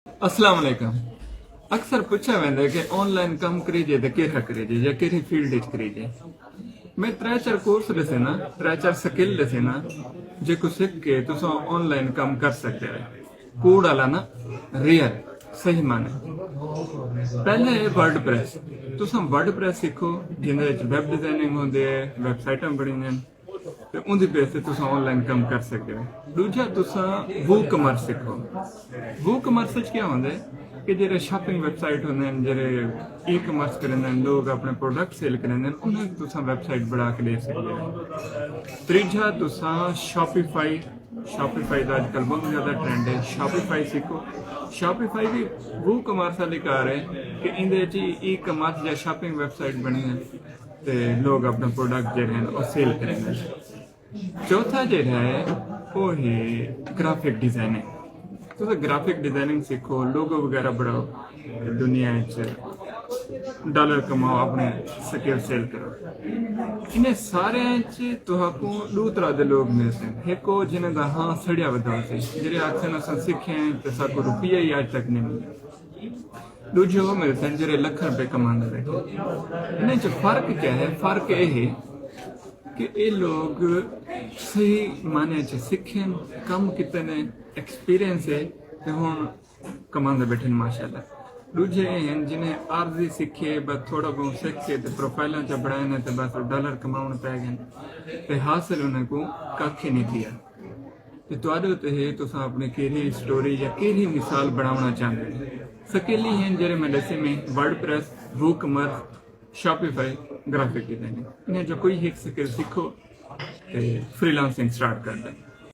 अस्सलाम वालेकुम। अक्सर पूछा वेंदा कि ऑनलाइन कम करीजे तो केड़ा करीजे या केड़ी फील्ड च करीजे। मैं त्रै चार कोर्स दसे ना, त्रै चार स्किल दसे ना, जेको सीख के तुस ऑनलाइन कम कर सकते हो। कूड़ वाला ना रियल सही माने। पहले है वर्ड प्रेस। तुस वर्ड प्रेस सीखो जिंदे वेब डिजाइनिंग होंदी है, वेबसाइटां बणीਆਂ ते उंदी बेस ते तुस ऑनलाइन कम कर सकते हो। दूजा तुस वो कमर्स सीखो। वो कमर्स च क्या होंदा है कि जेरे शॉपिंग वेबसाइट होंदे हैं, जेरे ई कमर्स करते हैं, लोग अपने प्रोडक्ट सेल करते हैं, उन्हें तुस वेबसाइट बना के दे सकते हो। त्रीजा तुस शॉपिफाई का आजकल बहुत ज़्यादा ट्रेंड है। शॉपिफाई सीखो। शॉपिफाई भी वो कमर्स वाली कार है कि इंदे ई कमर्स या शॉपिंग वेबसाइट बनी है ते लोग अपने प्रोडक्ट जो हैं वो सेल करेंगे। चौथा जो है वो है ग्राफिक डिजाइनिंग। तो ग्राफिक डिजाइनिंग सीखो, लोगो वगैरह बढ़ाओ, दुनिया डॉलर कमाओ, अपने स्किल सेल करो। इन्हें सारे तुहाको दो तरह के लोग मिलते हैं। एक वो जिन्हें का हाँ सड़िया बता से जेरे आखन अस सीखे तो साको रुपया ही आज तक नहीं मिले। दूजे वो मिलते हैं जेरे लख रुपए कमाने बैठे। इन्हें जो फर्क क्या है? फर्क ये है कि ये लोग सही माने च सीखें, कम कितने एक्सपीरियंस है तो हुण कमांदे बैठे माशाल्लाह। दूजे हैं जिन्हें आर्जी सीखे, बस थोड़ा बहुत सीख के प्रोफाइल च बढ़ाए तो बस डॉलर कमाने पै गए ते हासिल उन्हें को कख नहीं किया। तो तुहाडे ते है तुस अपनी केड़ी स्टोरी या केड़ी मिसाल बनाना चाहते हैं। स्किल हैं जेरे मैं दसे में वर्ड प्रेस, वो कमर्स, शॉपिफाई, ग्राफिक डिजाइनिंग। इन्हें जो कोई एक स्किल सीखो फ्रीलांसिंग स्टार्ट कर दें।